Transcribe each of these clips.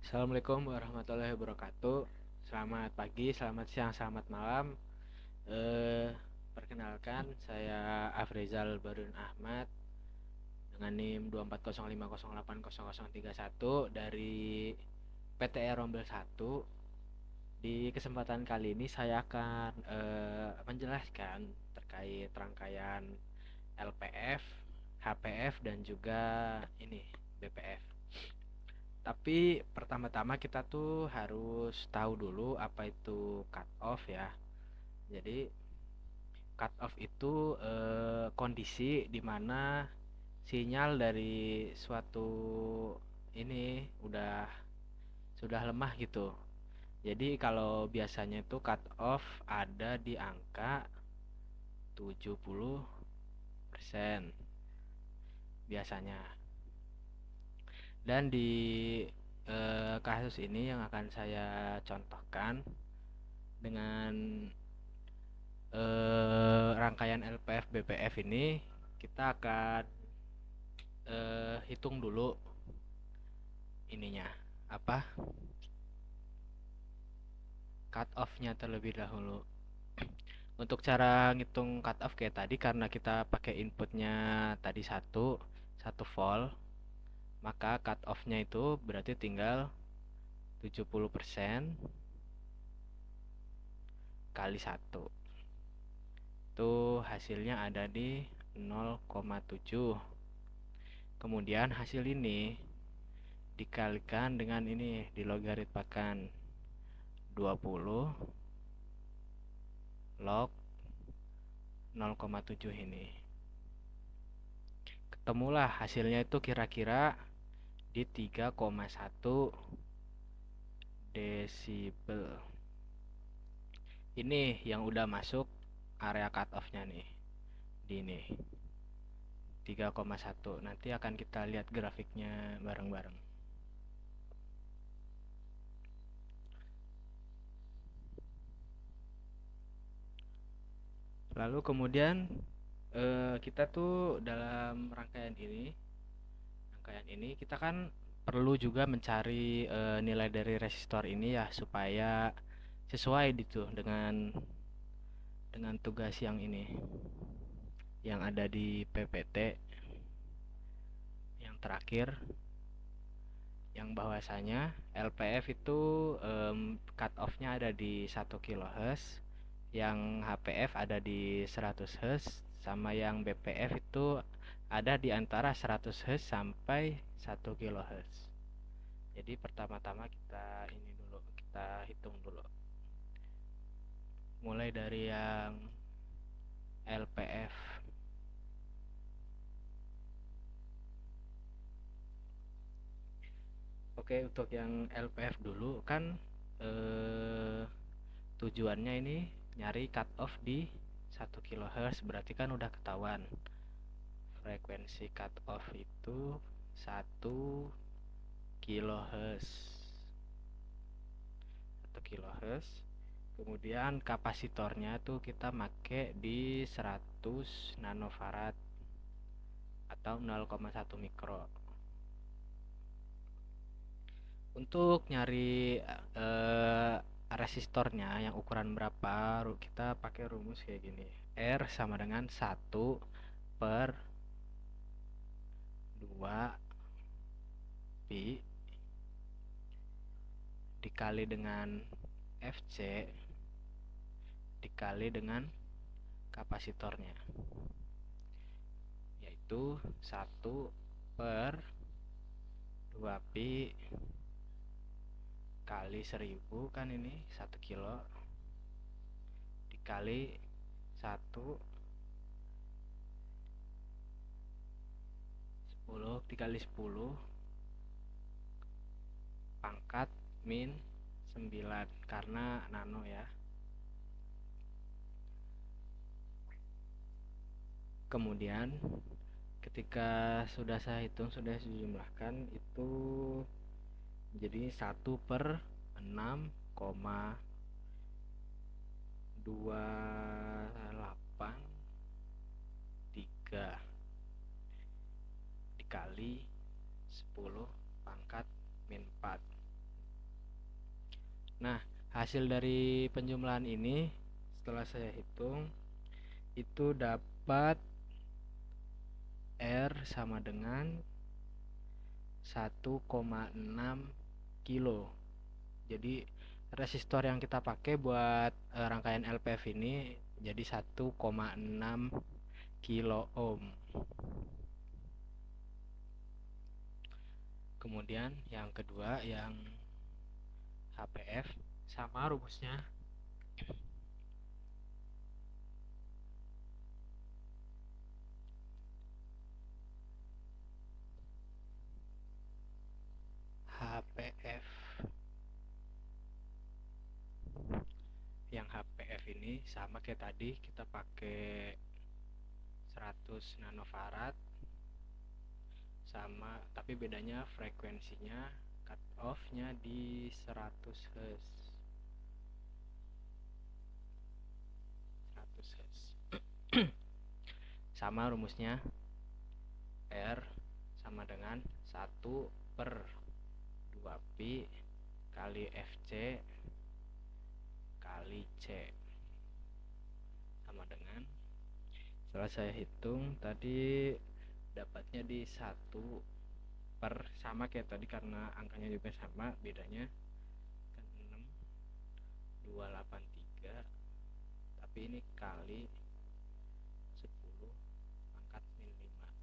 Assalamualaikum warahmatullahi wabarakatuh. Selamat pagi, selamat siang, selamat malam. Eh, Perkenalkan, saya Afrizal Barun Ahmad dengan NIM 24050080031 dari PTE Rombel 1. Di kesempatan kali ini saya akan menjelaskan terkait rangkaian LPF, HPF dan juga ini BPF. Tapi pertama-tama kita tuh harus tahu dulu apa itu cut off ya. Jadi cut off itu kondisi di mana sinyal dari suatu ini sudah lemah gitu. Jadi kalau biasanya itu cut off ada di angka 70% biasanya. Dan di kasus ini yang akan saya contohkan dengan rangkaian LPF BPF ini kita akan hitung dulu ininya apa cut off-nya terlebih dahulu. Untuk cara ngitung cut off kayak tadi karena kita pakai inputnya tadi satu volt, maka cut off-nya itu berarti tinggal 70% kali satu. Itu hasilnya ada di 0,7. Kemudian hasil ini dikalikan dengan ini dilogaritmakan 20 log 0,7 ini. Ketemulah hasilnya itu kira-kira di 3,1 desibel. Ini yang udah masuk area cut off-nya nih. Di ini 3,1. Nanti akan kita lihat grafiknya bareng-bareng. Lalu kemudian kita tuh dalam rangkaian ini kita kan perlu juga mencari nilai dari resistor ini ya supaya sesuai gitu dengan tugas yang ini yang ada di PPT yang terakhir, yang bahwasanya LPF itu cut off-nya ada di 1 kHz, yang HPF ada di 100 Hz, sama yang BPF itu ada di antara 100 Hz sampai 1 kHz. Jadi pertama-tama kita hitung dulu. Mulai dari yang LPF. Oke, untuk yang LPF dulu kan eh, tujuannya ini nyari cut off di 1 kHz, berarti kan udah ketahuan frekuensi cut off itu 1 kHz. 1 kHz. Kemudian kapasitornya tuh kita make di 100 nanofarad atau 0,1 mikro. Untuk nyari resistornya yang ukuran berapa, kita pakai rumus kayak gini. R sama dengan 1/2 pi dikali dengan FC dikali dengan kapasitornya, yaitu 1/2 pi kali 1000, kan ini 1 kilo, dikali 1 10 dikali 10 pangkat min 9 karena nano ya. Kemudian ketika sudah saya hitung, sudah saya jumlahkan, itu menjadi 1/6,283 dikali 10 pangkat min 4. Nah, hasil dari penjumlahan ini setelah saya hitung itu dapat R sama dengan 1,6 kilo. Jadi resistor yang kita pakai buat rangkaian LPF ini jadi 1,6 kilo ohm. Kemudian yang kedua yang HPF sama rumusnya. HPF yang HPF ini sama kayak tadi, kita pakai 100 nanofarad sama, tapi bedanya frekuensinya, cut off-nya di 100 Hz. 100 Hz. Sama rumusnya, R sama dengan 1 per 2 pi kali FC kali C, sama dengan, setelah saya hitung tadi dapatnya di 1 per, sama kayak tadi karena angkanya juga sama, bedanya kan 6,283, tapi ini kali 10 pangkat min 5.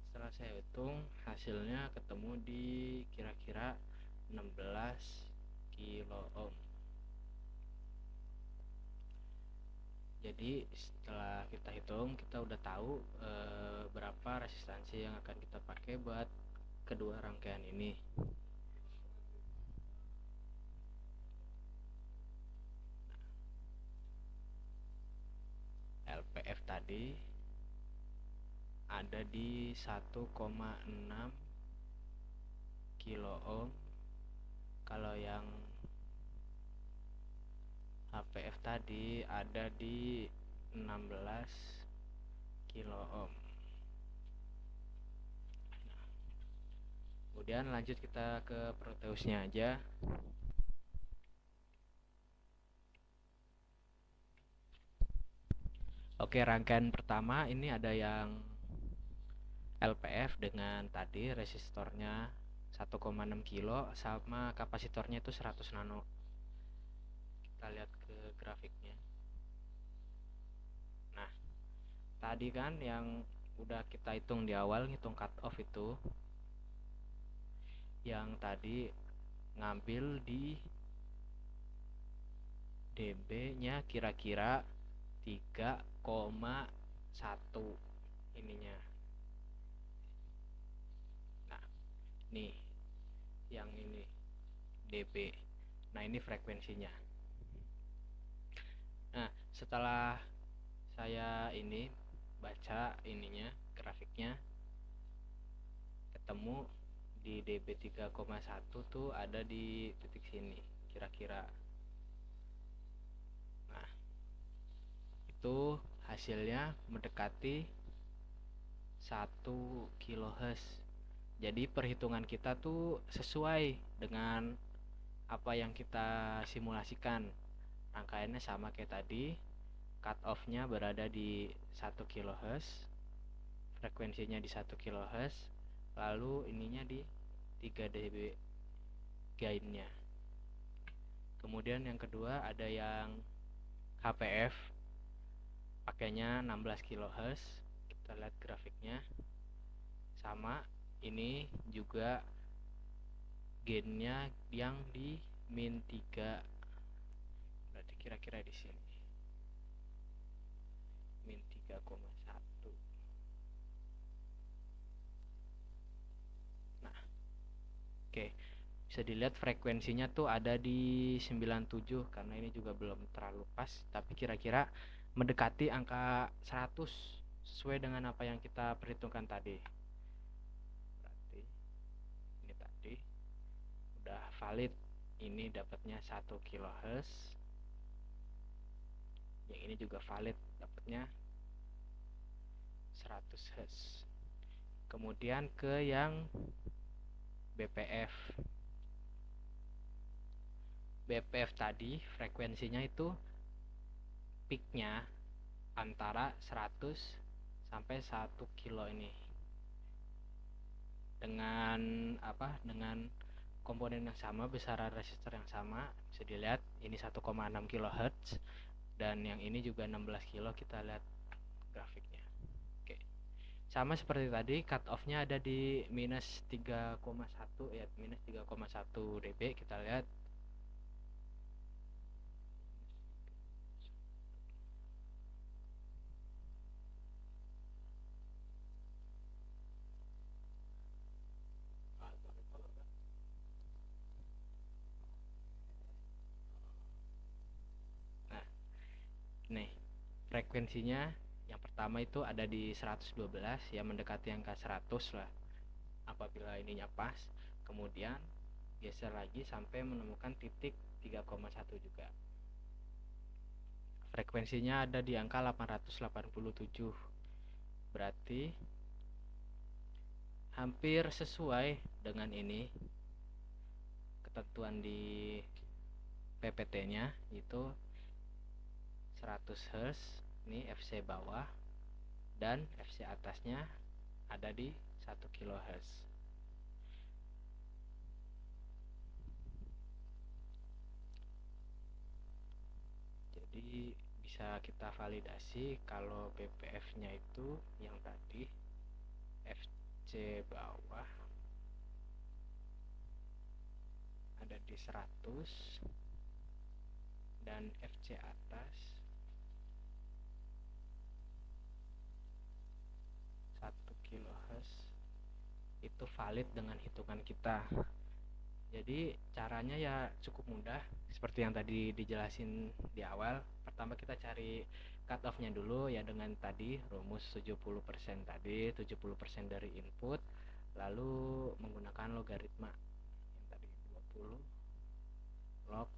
Setelah saya hitung hasilnya ketemu di kira-kira 16 kilo ohm. Jadi setelah kita hitung, kita udah tahu berapa resistansi yang akan kita pakai buat kedua rangkaian ini. LPF tadi ada di 1,6 kilo ohm. Kalau yang HPF tadi ada di 16 kilo ohm. Kemudian lanjut kita ke Proteusnya aja. Oke, rangkaian pertama ini ada yang LPF dengan tadi resistornya 1,6 kilo sama kapasitornya itu 100 nano. Kita lihat ke grafiknya. Nah, tadi kan yang udah kita hitung di awal, ngitung cut off itu, yang tadi ngambil di dB-nya kira-kira 3,1 ininya. Nah, nih yang ini dB. Nah, ini frekuensinya. Nah, setelah saya ini baca ininya, grafiknya, ketemu di dB 3,1 tuh ada di titik sini kira-kira. Nah, itu hasilnya mendekati 1 kHz. Jadi perhitungan kita tuh sesuai dengan apa yang kita simulasikan. Rangkaiannya sama kayak tadi, cut off-nya berada di 1 kHz, frekuensinya di 1 kHz, lalu ininya di 3 dB gainnya. Kemudian yang kedua ada yang HPF, pakainya 16 kHz. Kita lihat grafiknya. Sama, ini juga gainnya yang di min 3. Berarti kira-kira di sini. Min 3,1. Nah, oke. Bisa dilihat frekuensinya tuh ada di 97, karena ini juga belum terlalu pas, tapi kira-kira mendekati angka 100 sesuai dengan apa yang kita perhitungkan tadi. Berarti ini tadi udah valid, ini dapatnya 1 kHz. Yang ini juga valid, dapatnya 100 Hz. Kemudian ke yang BPF. BPF tadi frekuensinya itu peaknya antara 100 sampai 1 kilo ini, dengan dengan komponen yang sama, besaran resistor yang sama. Bisa dilihat ini 1,6 kHz dan yang ini juga 16 kilo. Kita lihat grafiknya. Oke, sama seperti tadi, cut off-nya ada di minus 3,1 ya, minus 3,1 dB. Kita lihat. Nah, nih frekuensinya yang pertama itu ada di 112, ya mendekati angka 100 lah apabila ininya pas. Kemudian geser lagi sampai menemukan titik 3,1 juga. Frekuensinya ada di angka 887. Berarti hampir sesuai dengan ini ketentuan di PPT-nya, itu 100 Hz ini FC bawah dan FC atasnya ada di 1 kHz. Jadi bisa kita validasi kalau BPF-nya itu yang tadi FC bawah ada di 100 dan FC atas 1 kHz itu valid dengan hitungan kita. Jadi caranya ya cukup mudah, seperti yang tadi dijelasin di awal. Pertama kita cari cut off-nya dulu ya, dengan tadi rumus 70% tadi, 70% dari input, lalu menggunakan logaritma yang tadi 20 log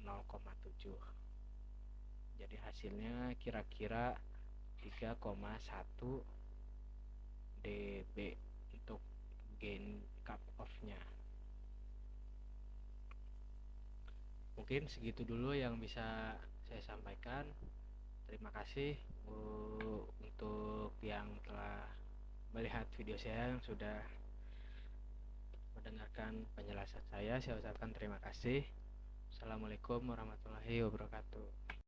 0,7. Jadi hasilnya kira-kira 3,1 dB untuk gain cut off-nya. Mungkin segitu dulu yang bisa saya sampaikan. Terima kasih untuk yang telah melihat video saya, yang sudah mendengarkan penjelasan saya. Saya ucapkan terima kasih. Assalamualaikum warahmatullahi wabarakatuh.